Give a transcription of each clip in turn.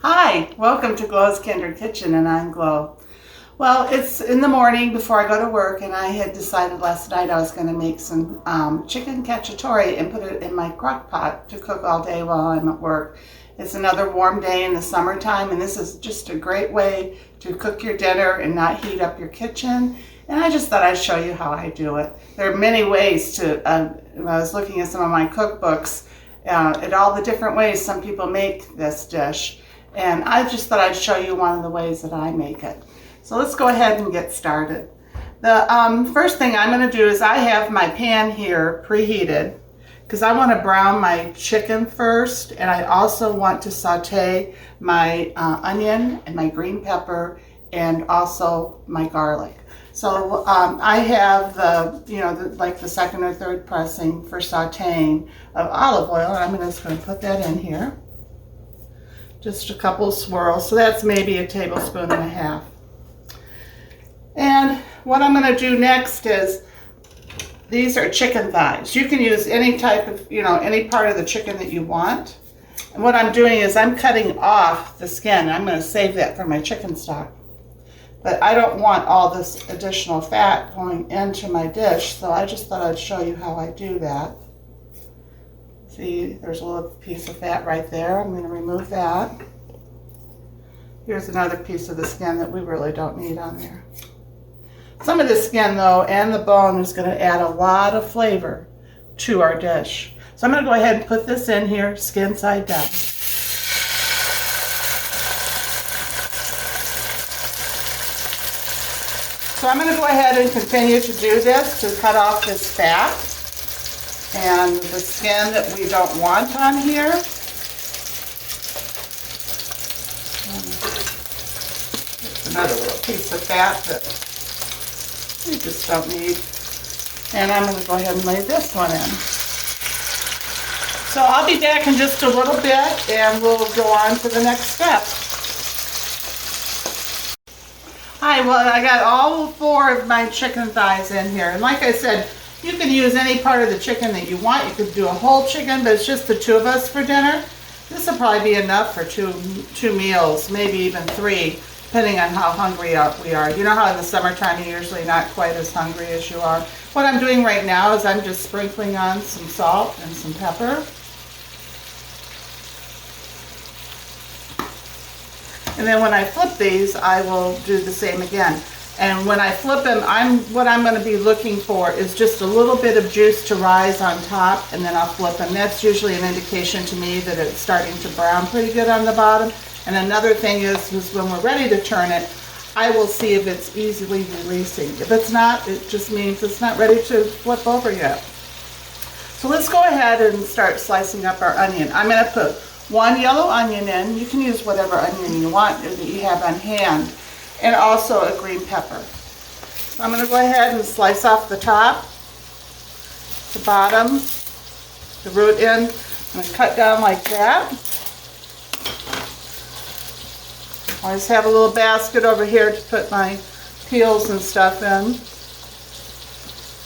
Hi, welcome to Glow's Kindred Kitchen, and I'm Glow. Well, it's in the morning before I go to work, and I had decided last night I was going to make some chicken cacciatore and put it in my crock pot to cook all day while I'm at work. It's another warm day in the summertime, and this is just a great way to cook your dinner and not heat up your kitchen. And I just thought I'd show you how I do it. There are many ways to, I was looking at some of my cookbooks, at all the different ways some people make this dish. And I just thought I'd show you one of the ways that I make it. So let's go ahead and get started. The first thing I'm going to do is I have my pan here preheated because I want to brown my chicken first, and I also want to saute my onion and my green pepper and also my garlic. So I have the second or third pressing for sauteing of olive oil, and I'm just going to put that in here. Just a couple swirls, so that's maybe a tablespoon and a half. And what I'm going to do next is, these are chicken thighs. You can use any type of, any part of the chicken that you want. And what I'm doing is I'm cutting off the skin. I'm going to save that for my chicken stock. But I don't want all this additional fat going into my dish, so I just thought I'd show you how I do that. See, there's a little piece of fat right there. I'm going to remove that. Here's another piece of the skin that we really don't need on there. Some of the skin, though, and the bone is going to add a lot of flavor to our dish. So I'm going to go ahead and put this in here, skin side down. So I'm going to go ahead and continue to do this to cut off this fat and the skin that we don't want on here. Another little piece of fat that we just don't need. And I'm going to go ahead and lay this one in. So I'll be back in just a little bit and we'll go on to the next step. Hi, well, I got all 4 of my chicken thighs in here. And like I said, you can use any part of the chicken that you want. You could do a whole chicken, but it's just the 2 of us for dinner. This will probably be enough for two meals, maybe even 3, depending on how hungry we are. You know how in the summertime you're usually not quite as hungry as you are. What I'm doing right now is I'm just sprinkling on some salt and some pepper. And then when I flip these, I will do the same again. And when I flip them, what I'm going to be looking for is just a little bit of juice to rise on top, and then I'll flip them. That's usually an indication to me that it's starting to brown pretty good on the bottom. And another thing is when we're ready to turn it, I will see if it's easily releasing. If it's not, it just means it's not ready to flip over yet. So let's go ahead and start slicing up our onion. I'm going to put 1 yellow onion in. You can use whatever onion you want that you have on hand. And also a green pepper. So I'm going to go ahead and slice off the top, the bottom, the root end. I'm going to cut down like that. Always have a little basket over here to put my peels and stuff in.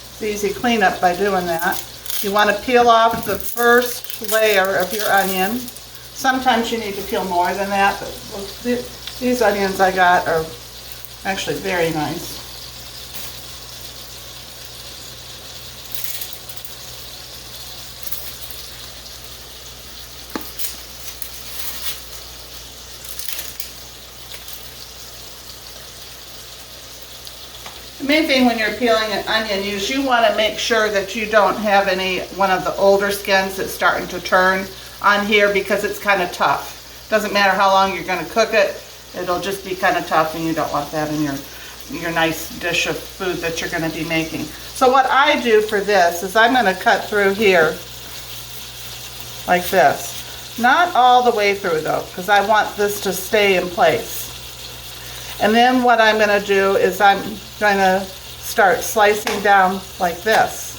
It's easy cleanup by doing that. You want to peel off the first layer of your onion. Sometimes you need to peel more than that, but these onions I got are actually very nice. The main thing when you're peeling an onion is you want to make sure that you don't have one of the older skins that's starting to turn on here, because it's kind of tough. Doesn't matter how long you're going to cook it. It'll just be kind of tough, and you don't want that in your nice dish of food that you're going to be making. So what I do for this is I'm going to cut through here like this. Not all the way through though, because I want this to stay in place. And then what I'm going to do is I'm going to start slicing down like this.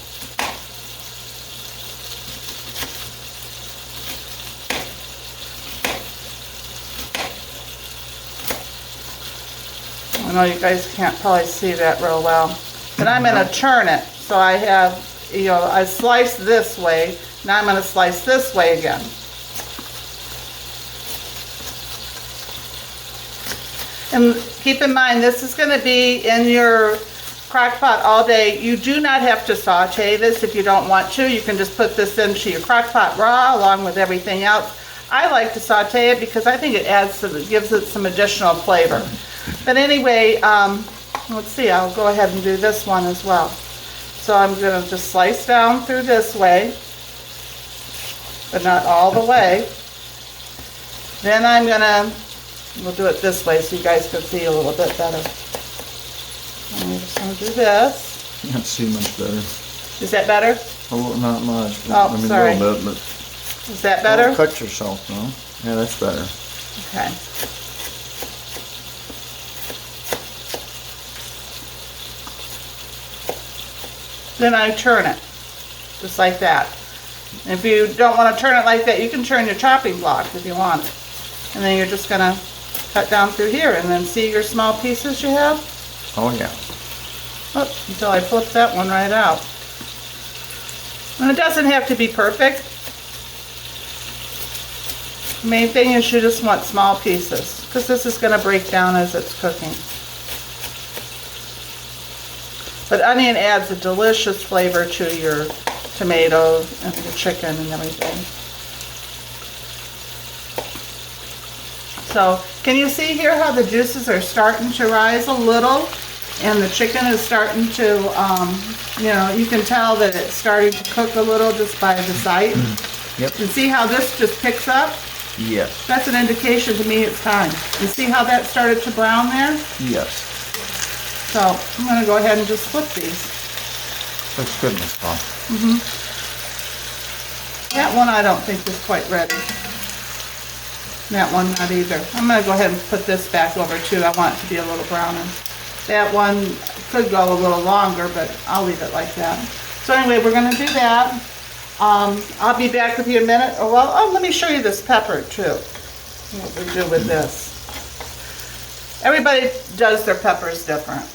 I know you guys can't probably see that real well, but I'm going to turn it. So I have, I sliced this way. Now I'm going to slice this way again. And keep in mind, this is going to be in your crock pot all day. You do not have to saute this if you don't want to. You can just put this into your crock pot raw along with everything else. I like to saute it because I think it gives it some additional flavor. But anyway, let's see, I'll go ahead and do this one as well. So I'm going to just slice down through this way, but not all the way. Then I'm going to, we'll do it this way so you guys can see a little bit better. I'm just going to do this. Can't see much better. Is that better? Oh, not much. Oh, sorry. A little bit, but is that better? don't cut yourself, though. Yeah, that's better. Okay. Then I turn it, just like that. And if you don't want to turn it like that, you can turn your chopping block if you want. And then you're just going to cut down through here and then see your small pieces you have? Oh, yeah. Oh, until I flip that one right out. And it doesn't have to be perfect. The main thing is you just want small pieces because this is going to break down as it's cooking. But onion adds a delicious flavor to your tomatoes and your chicken and everything. So, can you see here how the juices are starting to rise a little? And the chicken is starting to, you know, you can tell that it's starting to cook a little just by the sight. Yep. And see how this just picks up? Yes. That's an indication to me it's time. You see how that started to brown there? Yes. So I'm going to go ahead and just flip these. Looks good, Miss Paul. That one I don't think is quite ready. That one not either. I'm going to go ahead and put this back over too. I want it to be a little browner. That one could go a little longer, but I'll leave it like that. So anyway, we're going to do that. I'll be back with you in a minute. Oh, let me show you this pepper too. What we do with this. Everybody does their peppers different.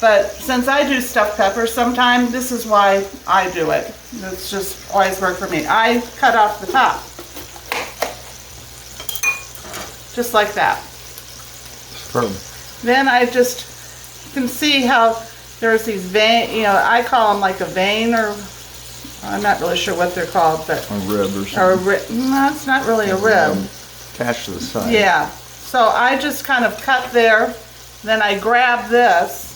But since I do stuffed peppers sometimes, this is why I do it. It's just always worked for me. I cut off the top. Just like that. Superb. Then I just, you can see how there's these vein, you know, I call them like a vein, or I'm not really sure what they're called, but. A rib or something. Or a rib. No, it's not really a rib. Attached to the side. Yeah. So I just kind of cut there, then I grab this.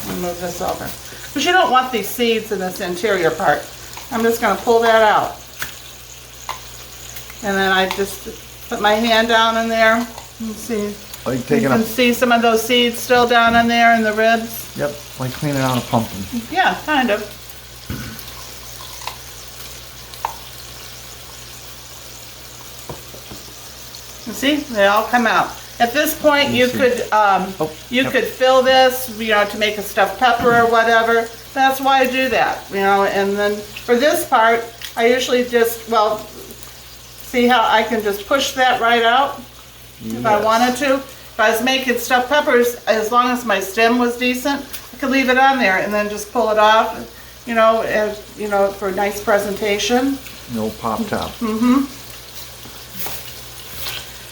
Let me move this over. Because you don't want these seeds in this interior part. I'm just going to pull that out. And then I just put my hand down in there. You see, Like you can see some of those seeds still down in there in the ribs. Yep, like cleaning out a pumpkin. Yeah, kind of. You see, they all come out. At this point, you could could fill this, you know, to make a stuffed pepper or whatever. That's why I do that, you know. And then for this part, I usually just, well, see how I can just push that right out if I wanted to. If I was making stuffed peppers, as long as my stem was decent, I could leave it on there and then just pull it off, you know, as, you know, for a nice presentation. No pop top.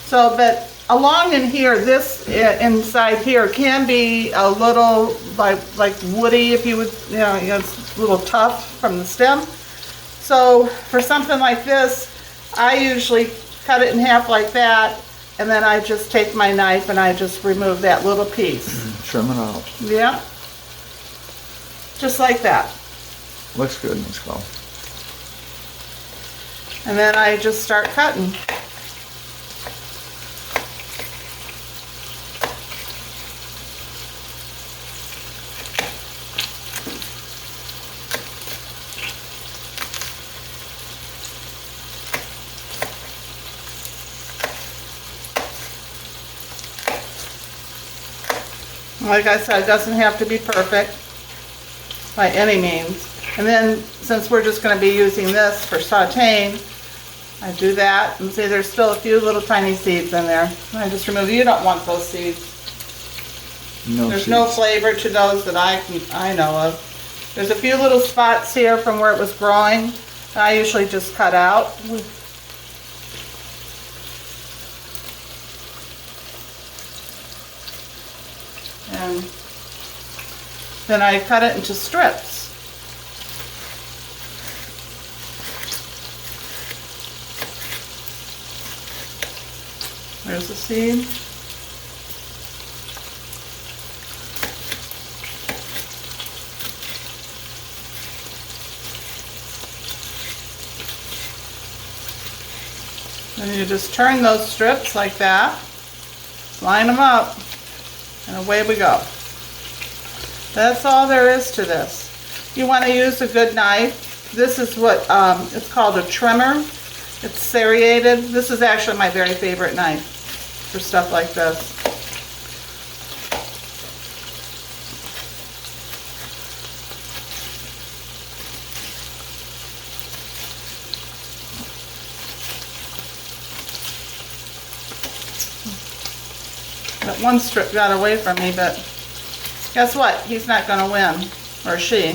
So, but along in here, this inside here can be a little like woody, if you would, you know, it's a little tough from the stem. So for something like this, I usually cut it in half like that, and then I just take my knife and I just remove that little piece. Trim it out. Yeah. Just like that. Looks good, Miss Paul. And then I just start cutting. Like I said, it doesn't have to be perfect by any means. And then, since we're just going to be using this for sauteing, I do that, and see there's still a few little tiny seeds in there. I just remove, you don't want those seeds. There's no flavor to those that I know of. There's a few little spots here from where it was growing that I usually just cut out. And then I cut it into strips. There's the seed. And you just turn those strips like that, line them up, and away we go. That's all there is to this. You want to use a good knife. This is what it's called a trimmer. It's serrated. This is actually my very favorite knife for stuff like this. That one strip got away from me, but guess what? He's not going to win, or she.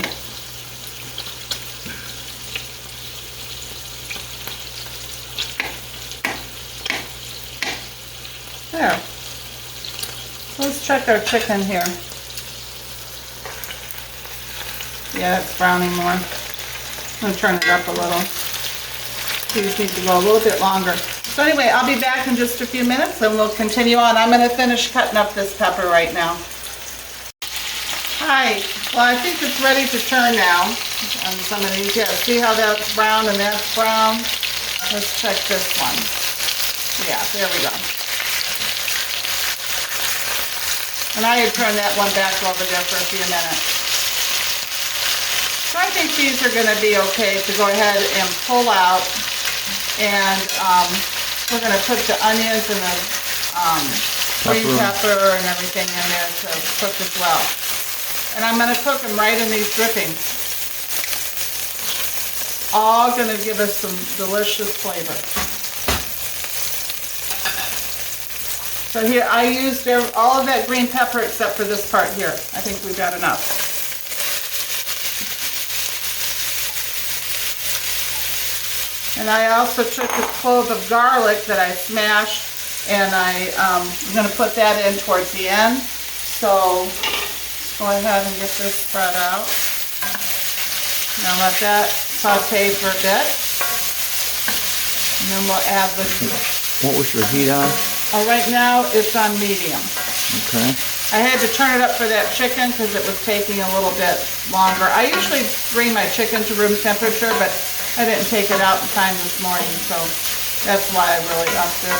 There. Let's check our chicken here. Yeah, it's browning more. I'm going to turn it up a little. These need to go a little bit longer. So anyway, I'll be back in just a few minutes and we'll continue on. I'm going to finish cutting up this pepper right now. Hi. Well, I think it's ready to turn now. On some of these, yeah. See how that's brown and that's brown? Let's check this one. Yeah, there we go. And I had turned that one back over there for a few minutes. So I think these are going to be okay to go ahead and pull out. And we're going to put the onions and the green pepper and everything in there to cook as well. And I'm going to cook them right in these drippings. All going to give us some delicious flavor. So here I used all of that green pepper except for this part here. I think we've got enough. And I also took the clove of garlic that I smashed, and I'm going to put that in towards the end. So let's go ahead and get this spread out. Now let that saute for a bit. And then we'll add the... What was your heat on? Oh, right now it's on medium. Okay. I had to turn it up for that chicken because it was taking a little bit longer. I usually bring my chicken to room temperature, but I didn't take it out in time this morning, so that's why I really upped it.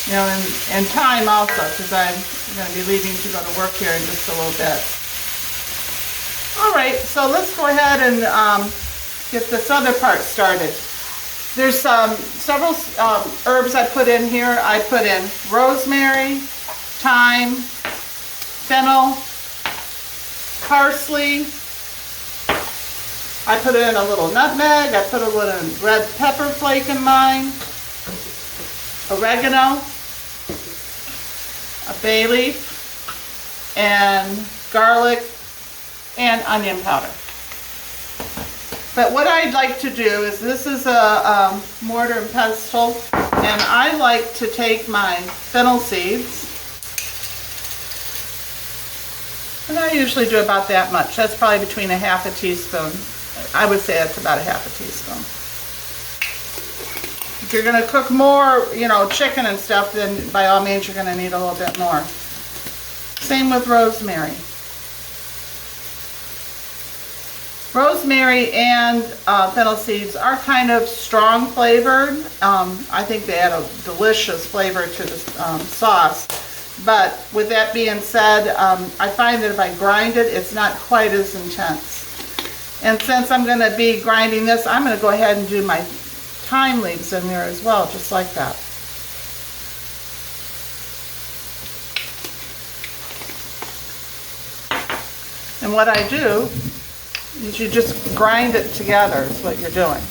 You know, and time also, because I'm going to be leaving to go to work here in just a little bit. All right, so let's go ahead and get this other part started. There's several herbs I put in here. I put in rosemary, thyme, fennel, parsley. I put in a little nutmeg. I put a little red pepper flake in mine, oregano, a bay leaf, and garlic, and onion powder. But what I'd like to do is, this is a mortar and pestle, and I like to take my fennel seeds, and I usually do about that much. That's probably between a half a teaspoon. I would say that's about a half a teaspoon. If you're going to cook more, you know, chicken and stuff, then by all means you're going to need a little bit more. Same with rosemary. Rosemary and fennel seeds are kind of strong flavored. I think they add a delicious flavor to the sauce. But with that being said, I find that if I grind it, it's not quite as intense. And since I'm going to be grinding this, I'm going to go ahead and do my thyme leaves in there as well, just like that. And what I do is you just grind it together is what you're doing.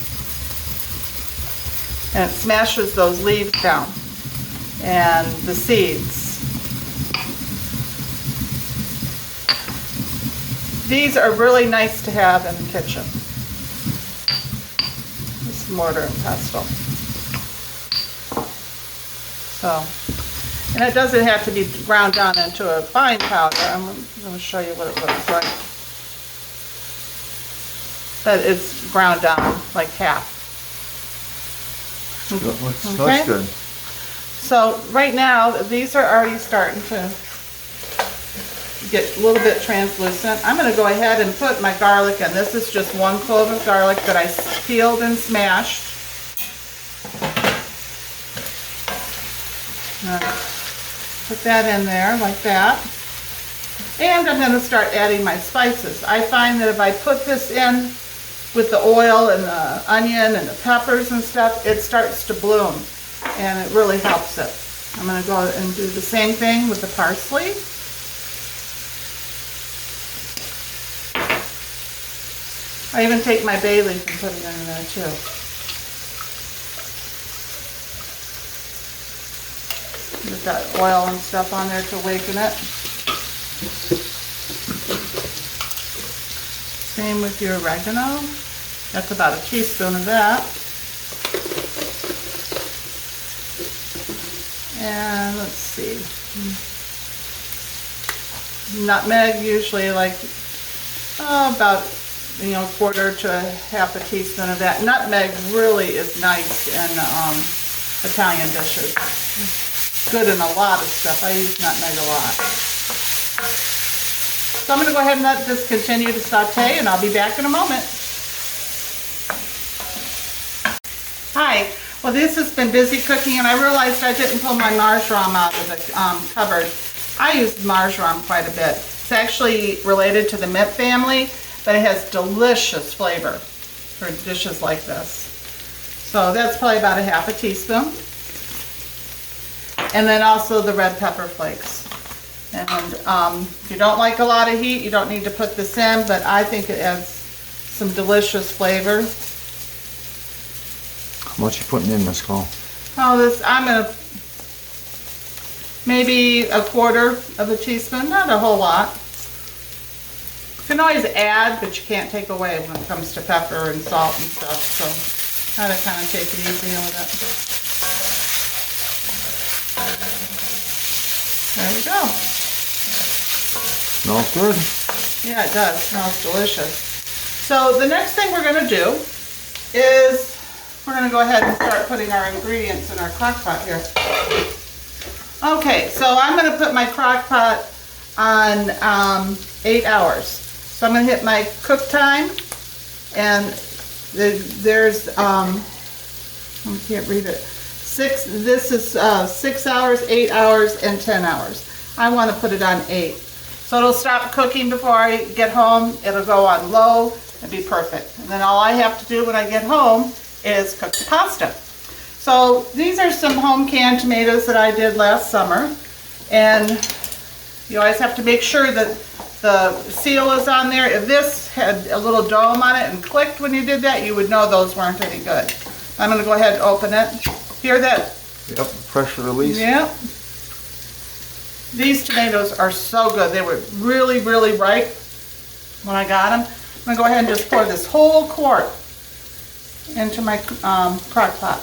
And it smashes those leaves down and the seeds. These are really nice to have in the kitchen. This mortar and pestle. So, And it doesn't have to be ground down into a fine powder. I'm going to show you what it looks like. But it's ground down like half. Looks good. So right now, these are already starting to get a little bit translucent. I'm going to go ahead and put my garlic in. This is just 1 clove of garlic that I peeled and smashed. Put that in there like that. And I'm going to start adding my spices. I find that if I put this in with the oil and the onion and the peppers and stuff, it starts to bloom and it really helps it. I'm going to go and do the same thing with the parsley. I even take my bay leaf and put it in there too. Get that oil and stuff on there to awaken it. Same with your oregano. That's about a teaspoon of that. And let's see. Nutmeg, usually like about a quarter to a half a teaspoon of that. Nutmeg really is nice in Italian dishes. Good in a lot of stuff. I use nutmeg a lot. So I'm going to go ahead and let this continue to saute, and I'll be back in a moment. Hi. Well, this has been busy cooking, and I realized I didn't pull my marjoram out of the cupboard. I use marjoram quite a bit. It's actually related to the mint family, but it has delicious flavor for dishes like this. So that's probably about a half a teaspoon. And then also the red pepper flakes. And if you don't like a lot of heat, you don't need to put this in, but I think it adds some delicious flavor. How much are you putting in, Miss Cole? Oh, I'm gonna maybe a quarter of a teaspoon, not a whole lot. You can always add, but you can't take away when it comes to pepper and salt and stuff. So I gotta kind of take it easy with it. There you go. Smells good. Yeah, it does. Smells delicious. So the next thing we're going to do is we're going to go ahead and start putting our ingredients in our crock pot here. Okay, so I'm going to put my crock pot on 8 hours. So I'm going to hit my cook time, and there's I can't read it. This is 6 hours, 8 hours, and 10 hours. I want to put it on 8. So it'll stop cooking before I get home. It'll go on low and be perfect. And then all I have to do when I get home is cook the pasta. So these are some home canned tomatoes that I did last summer. And you always have to make sure that the seal is on there. If this had a little dome on it and clicked when you did that, you would know those weren't any good. I'm going to go ahead and open it. Hear that? Yep, pressure release. Yep. These tomatoes are so good. They were really, really ripe when I got them. I'm going to go ahead and just pour this whole quart into my crock pot.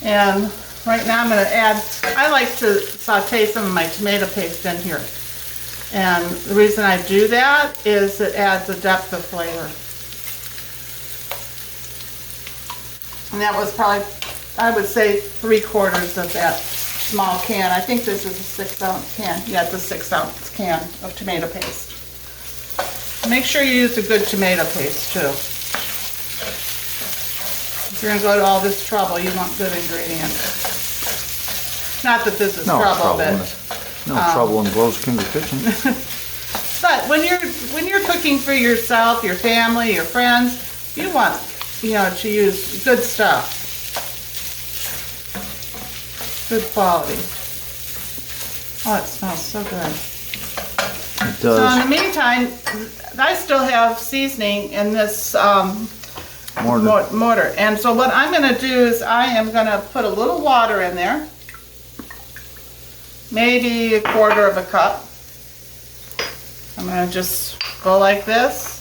And right now I'm going to add, I like to saute some of my tomato paste in here. And the reason I do that is it adds a depth of flavor. And that was probably, I would say, 3/4 of that small can. I think this is a 6-ounce can. Yeah, it's a 6-ounce can of tomato paste. Make sure you use a good tomato paste too. If you're going to go to all this trouble, you want good ingredients. Not that this is trouble, but no trouble in Glo's Kinder Kitchen. But when you're cooking for yourself, your family, your friends, you want to use good stuff. Good quality. Oh, it smells so good. It does. So in the meantime, I still have seasoning in this mortar. And so what I'm going to do is I am going to put a little water in there. Maybe 1/4 cup. I'm going to just go like this.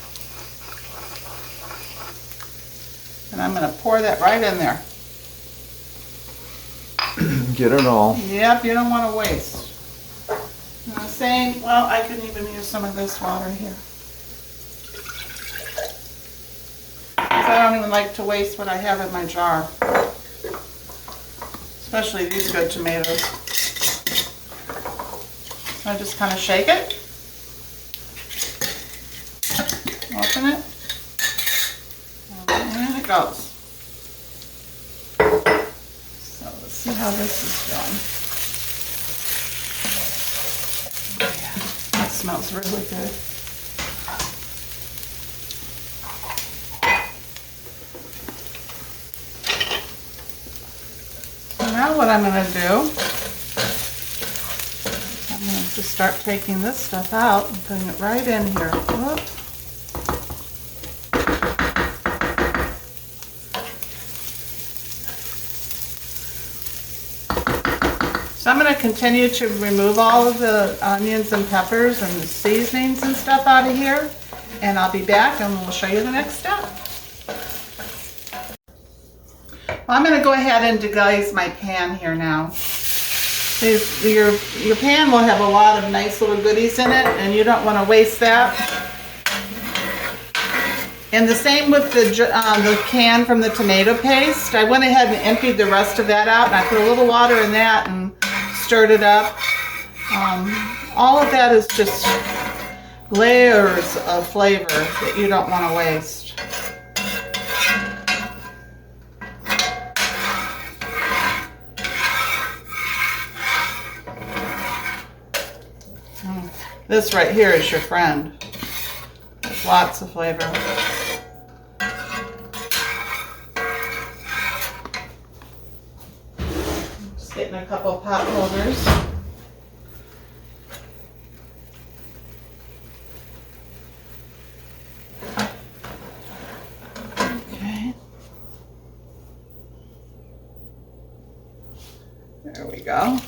And I'm going to pour that right in there. Get it all. Yep, you don't want to waste. And I'm saying, well, I can even use some of this water here. 'Cause I don't even like to waste what I have in my jar. Especially these good tomatoes. So I just kind of shake it. Open it. And in it goes. So let's see how this is done. Yeah, that smells really good. So now what I'm going to do, I'm going to just start taking this stuff out and putting it right in here. Whoop. So I'm going to continue to remove all of the onions and peppers and the seasonings and stuff out of here, and I'll be back and we'll show you the next step. Well, I'm going to go ahead and deglaze my pan here now. Your pan will have a lot of nice little goodies in it, and you don't want to waste that. And the same with the can from the tomato paste. I went ahead and emptied the rest of that out, and I put a little water in that and stirred it up. All of that is just layers of flavor that you don't want to waste. This right here is your friend. There's lots of flavor. Just getting a couple pot holders. Okay. There we go.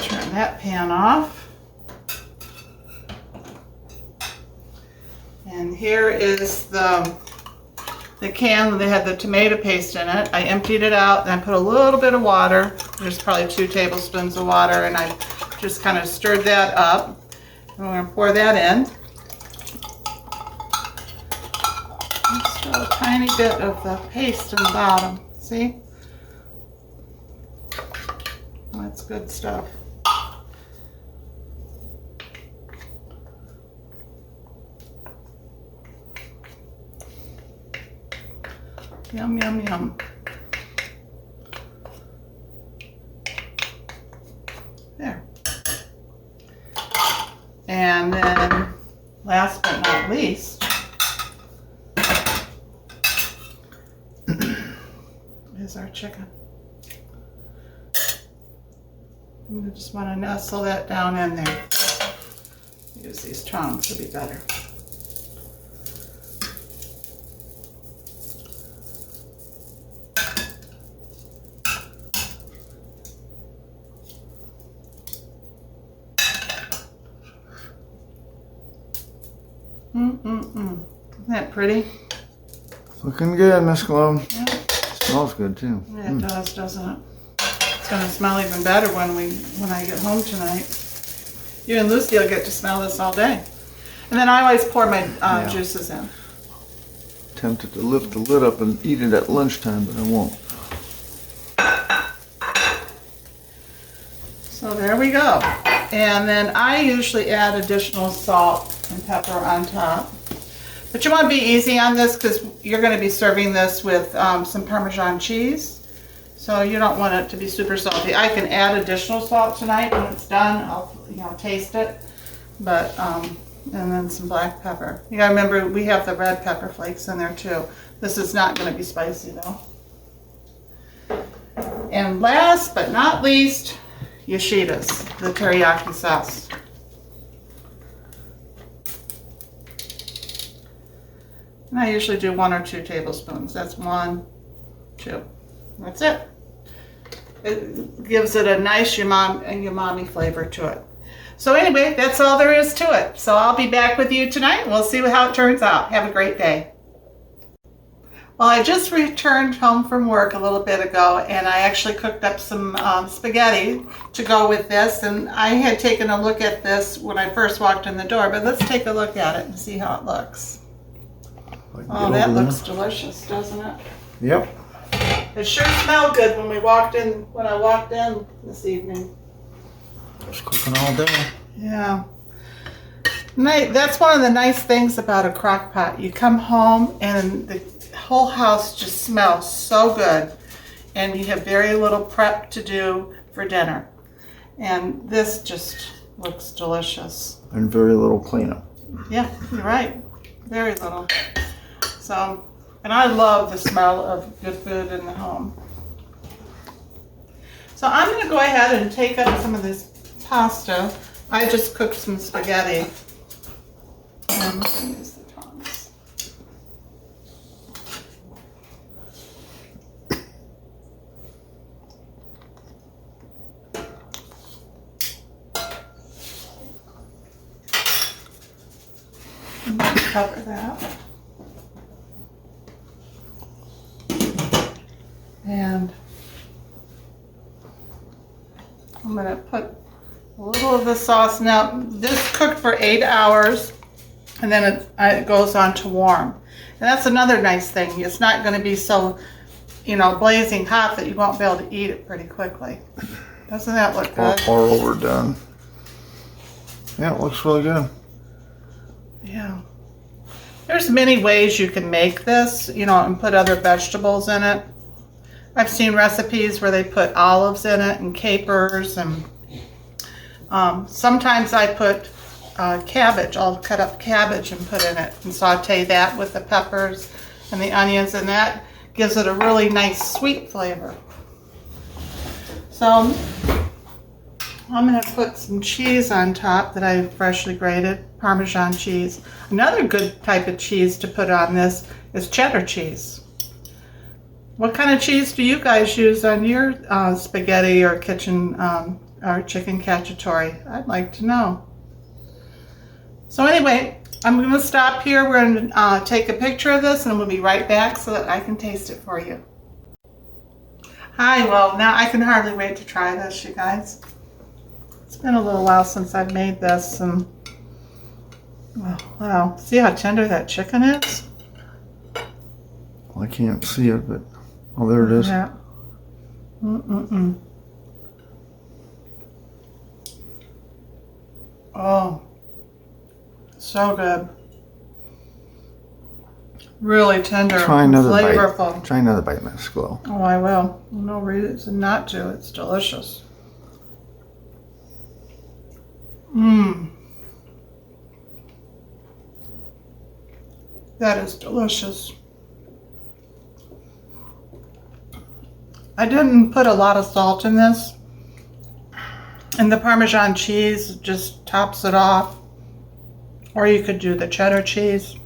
Turn that pan off. And here is the can that had the tomato paste in it. I emptied it out and I put a little bit of water. There's probably 2 tablespoons of water, and I just kind of stirred that up. And we're going to pour that in. Just a tiny bit of the paste in the bottom. See? That's good stuff. Yum, yum, yum. There. And then, last but not least, is our chicken. You just want to nestle that down in there. Use these tongs to be better. Isn't that pretty? Looking good, Miss Clove. Yeah. Smells good too. Yeah, it does, doesn't it? It's going to smell even better when I get home tonight. You and Lucy will get to smell this all day. And then I always pour my juices in. Tempted to lift the lid up and eat it at lunchtime, but I won't. So there we go. And then I usually add additional salt and pepper on top. But you want to be easy on this because you're going to be serving this with some Parmesan cheese. So you don't want it to be super salty. I can add additional salt tonight when it's done. I'll taste it. But and then some black pepper. You gotta remember we have the red pepper flakes in there too. This is not going to be spicy though. And last but not least, Yoshida's, the teriyaki sauce. And I usually do 1 or 2 tablespoons. That's 1, 2. That's it. It gives it a nice umami flavor to it. So anyway, that's all there is to it. So I'll be back with you tonight. We'll see how it turns out. Have a great day. Well, I just returned home from work a little bit ago, and I actually cooked up some spaghetti to go with this. And I had taken a look at this when I first walked in the door, but let's take a look at it and see how it looks. Oh, that looks delicious, doesn't it? Yep. It sure smelled good when I walked in this evening. It's cooking all day. Yeah. That's one of the nice things about a crock pot. You come home and the whole house just smells so good, and you have very little prep to do for dinner. And this just looks delicious. And very little cleanup. Yeah, you're right. Very little. So, and I love the smell of good food in the home. So I'm going to go ahead and take up some of this pasta. I just cooked some spaghetti. And I'm going to use the tongs. I'm going to cover that. And I'm going to put a little of the sauce. Now, this cooked for 8 hours, and then it goes on to warm. And that's another nice thing. It's not going to be so, blazing hot that you won't be able to eat it pretty quickly. Doesn't that look good? Or overdone. Yeah, it looks really good. Yeah. There's many ways you can make this, and put other vegetables in it. I've seen recipes where they put olives in it and capers, and sometimes I put cabbage. I'll cut up cabbage and put in it and saute that with the peppers and the onions, and that gives it a really nice sweet flavor. So I'm going to put some cheese on top that I freshly grated, Parmesan cheese. Another good type of cheese to put on this is cheddar cheese. What kind of cheese do you guys use on your spaghetti or chicken cacciatore? I'd like to know. So anyway, I'm going to stop here. We're going to take a picture of this, and we'll be right back so that I can taste it for you. Hi, well, now I can hardly wait to try this, you guys. It's been a little while since I've made this, and wow, see how tender that chicken is? Well, I can't see it, but oh, there it is. Yeah. Oh, so good. Really tender, Try another flavorful. bite. Try another bite, Miss Glow. Oh, I will. No reason not to. It's delicious. That is delicious. I didn't put a lot of salt in this, and the Parmesan cheese just tops it off, or you could do the cheddar cheese.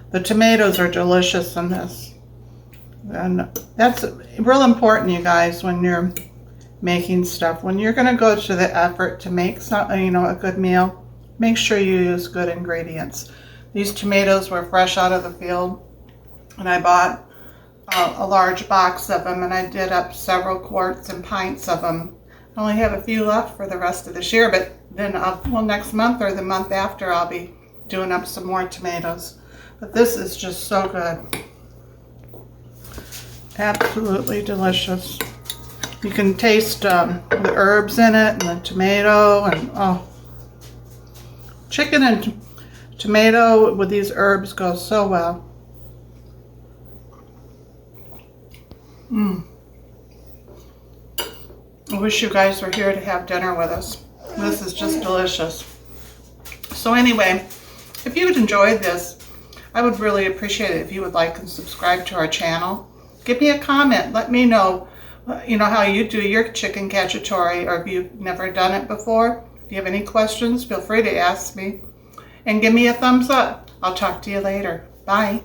The tomatoes are delicious in this, and that's real important, you guys, when you're making stuff. When you're going to go to the effort to make a good meal, make sure you use good ingredients. These tomatoes were fresh out of the field, and I bought a large box of them, and I did up several quarts and pints of them. I only have a few left for the rest of this year, but then next month or the month after, I'll be doing up some more tomatoes. But this is just so good. Absolutely delicious. You can taste the herbs in it and the tomato, and chicken and tomato with these herbs go so well. I wish you guys were here to have dinner with us. This is just delicious. So anyway, if you would enjoyed this, I would really appreciate it if you would like and subscribe to our channel. Give me a comment. Let me know, how you do your chicken cacciatore, or if you've never done it before. If you have any questions, feel free to ask me. And give me a thumbs up. I'll talk to you later. Bye.